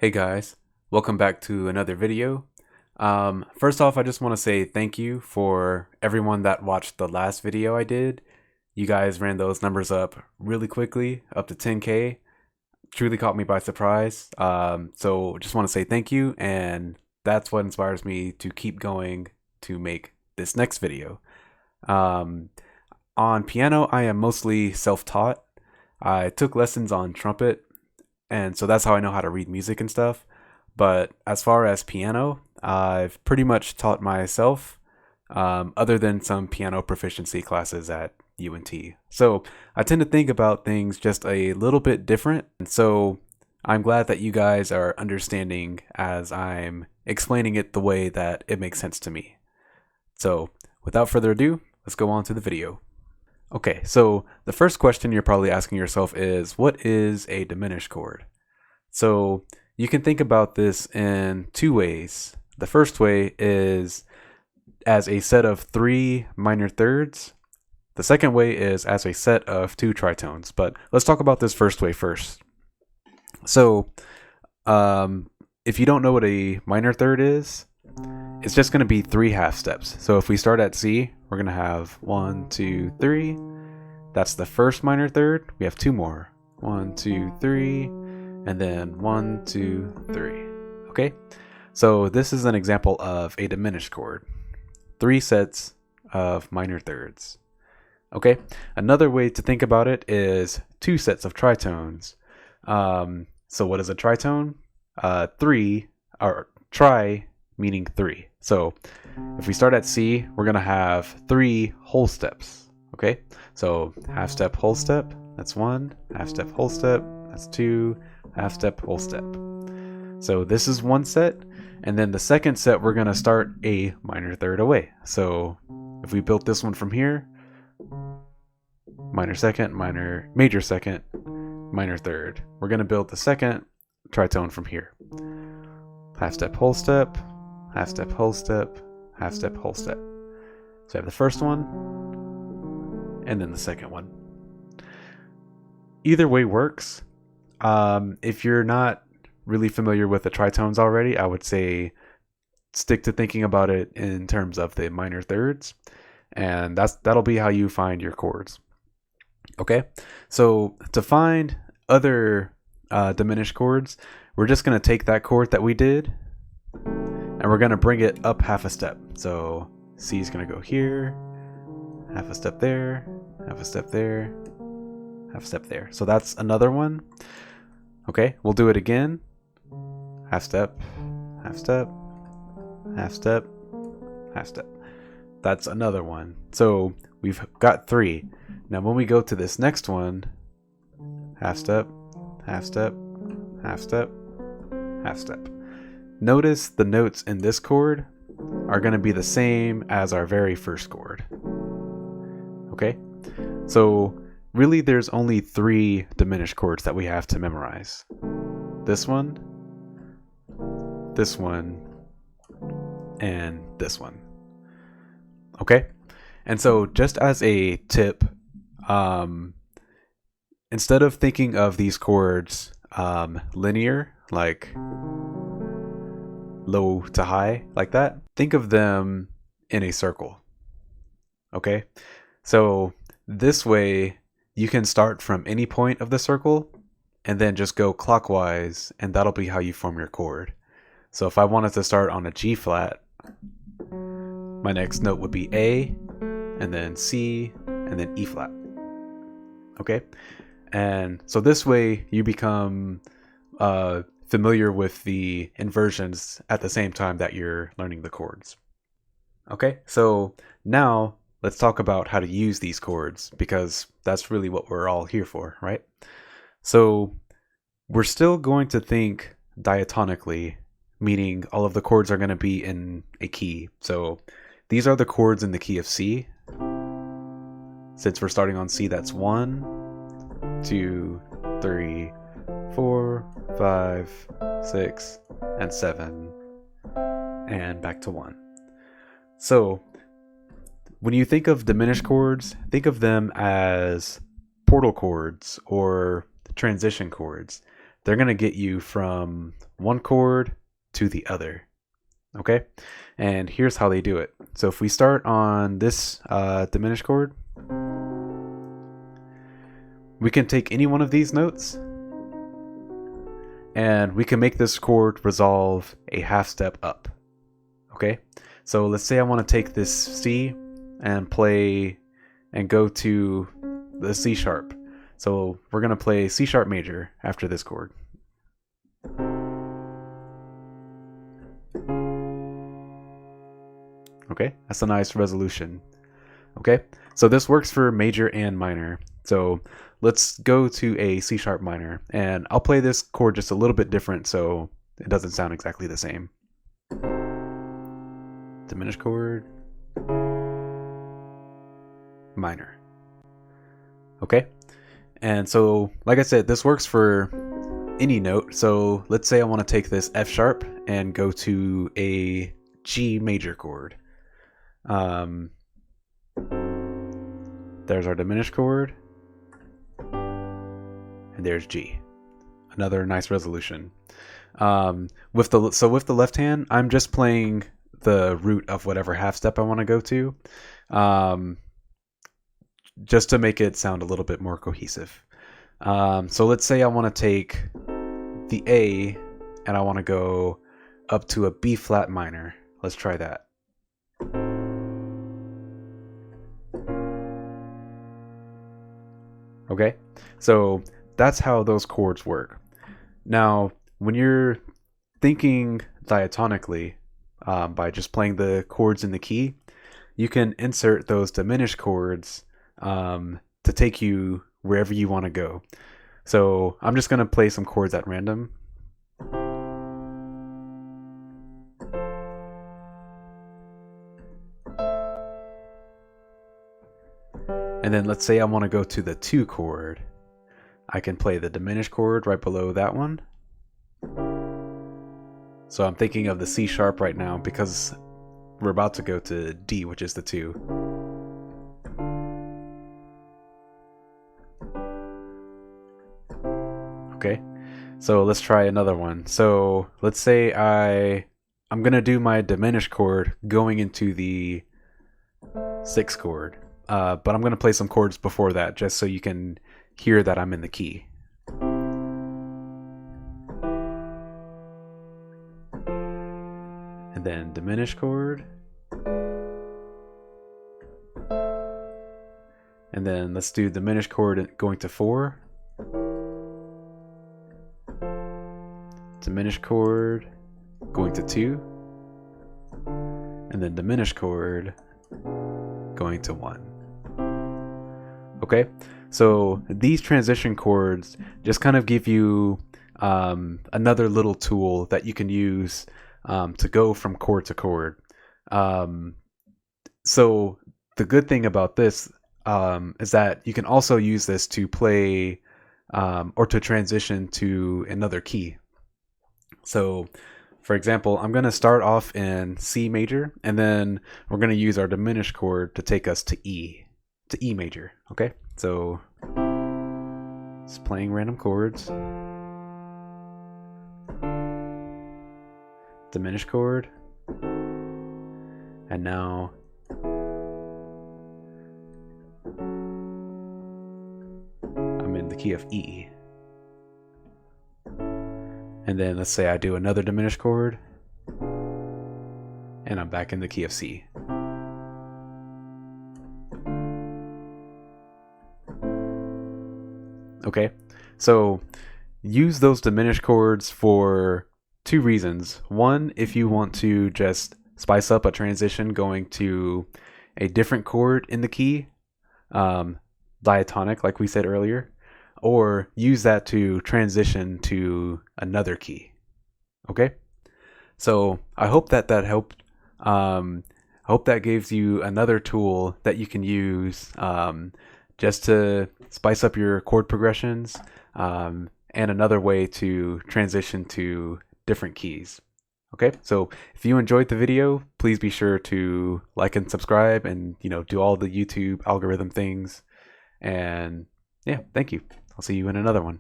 Hey guys, welcome back to another video. First off, I just want to say thank you for everyone that watched the last video I did. You guys ran those numbers up really quickly, up to 10K. Truly caught me by surprise. So just want to say thank you, and that's what inspires me to keep going to make this next video. On piano, I am mostly self-taught. I took lessons on trumpet, and so that's how I know how to read music and stuff. But as far as piano, I've pretty much taught myself, other than some piano proficiency classes at UNT. So I tend to think about things just a little bit different. And so I'm glad that you guys are understanding as I'm explaining it the way that it makes sense to me. So without further ado, let's go on to the video. Okay, so the first question you're probably asking yourself is, what is a diminished chord? So you can think about this in two ways. The first way is as a set of 3 minor thirds. The second way is as a set of 2 tritones. But let's talk about this first way first. So if you don't know what a minor third is, it's just going to be 3 half steps. So if we start at C, we're going to have 1, 2, 3. That's the first minor third. We have 2 more. 1, 2, 3, and then 1, 2, 3. Okay? So this is an example of a diminished chord. 3 sets of minor thirds. Okay? Another way to think about it is 2 sets of tritones. So what is a tritone? 3, or tri meaning 3. So if we start at C, we're going to have 3 whole steps. Okay? So half step, whole step, that's 1. Half step, whole step, that's 2. Half step, whole step. So this is 1 set. And then the second set, we're going to start a minor third away. So if we built this one from here, minor second, major second, minor third. We're going to build the second tritone from here. Half step, whole step, half step, whole step, half step, whole step. So I have the first one, and then the second one. Either way works. If you're not really familiar with the tritones already, I would say stick to thinking about it in terms of the minor thirds, and that'll be how you find your chords. Okay, so to find other diminished chords, we're just going to take that chord that we did, and we're going to bring it up half a step. So C is going to go here, half a step there, half a step there, half a step there. So that's another one. Okay, we'll do it again. Half step, half step, half step, half step. That's another one. So we've got 3. Now when we go to this next one, half step, half step, half step, half step. Notice the notes in this chord are going to be the same as our very first chord. Okay? So really there's only 3 diminished chords that we have to memorize. This one, and this one. Okay? And so just as a tip, instead of thinking of these chords linear, like low to high, like that, think of them in a circle. Okay? So this way you can start from any point of the circle and then just go clockwise, and that'll be how you form your chord. So if I wanted to start on a G flat, my next note would be A, and then C, and then E flat. Okay? And so this way you become familiar with the inversions at the same time that you're learning the chords. Okay, so now let's talk about how to use these chords, because that's really what we're all here for, right? So we're still going to think diatonically, meaning all of the chords are going to be in a key. So these are the chords in the key of C. Since we're starting on C, that's 1, 2, 3, 4, 5, 6, and 7, and back to 1. So when you think of diminished chords, think of them as portal chords or transition chords. they're going to get you from one chord to the other. Okay, and here's how they do it. So if we start on this diminished chord, we can take any one of these notes and we can make this chord resolve a half step up. Okay, so let's say I want to take this C and play and go to the C sharp. So we're going to play C sharp major after this chord. Okay, that's a nice resolution. Okay, so this works for major and minor. So let's go to a C sharp minor, and I'll play this chord just a little bit different so it doesn't sound exactly the same. Diminished chord, minor. Okay, and so like I said, this works for any note. So let's say I want to take this F sharp and go to a G major chord. There's our diminished chord, and there's G. Another nice resolution. With the left hand, I'm just playing the root of whatever half step I want to go to, just to make it sound a little bit more cohesive. So let's say I want to take the A and I want to go up to a B flat minor. Let's try that. Okay, so that's how those chords work. Now, when you're thinking diatonically, by just playing the chords in the key, you can insert those diminished chords to take you wherever you want to go. So I'm just going to play some chords at random. And then let's say I want to go to the 2 chord. I can play the diminished chord right below that one. So I'm thinking of the C sharp right now because we're about to go to D, which is the 2. Okay, so let's try another one. So let's say I'm gonna do my diminished chord going into the 6 chord, but I'm gonna play some chords before that just so you can hear that I'm in the key. And then diminished chord. And then let's do diminished chord going to 4. Diminished chord going to 2. And then diminished chord going to 1. Okay, so these transition chords just kind of give you another little tool that you can use to go from chord to chord. So the good thing about this is that you can also use this to play or to transition to another key. So for example, I'm going to start off in C major, and then we're going to use our diminished chord to take us to E major. Okay, so just playing random chords. Diminished chord, and now I'm in the key of E. And then let's say I do another diminished chord, and I'm back in the key of C. Okay, so use those diminished chords for 2 reasons. One, if you want to just spice up a transition going to a different chord in the key, diatonic like we said earlier, or use that to transition to another key. Okay, so I hope that helped. I hope that gives you another tool that you can use just to spice up your chord progressions, and another way to transition to different keys. Okay, so if you enjoyed the video, please be sure to like and subscribe, and do all the YouTube algorithm things. And yeah, thank you. I'll see you in another one.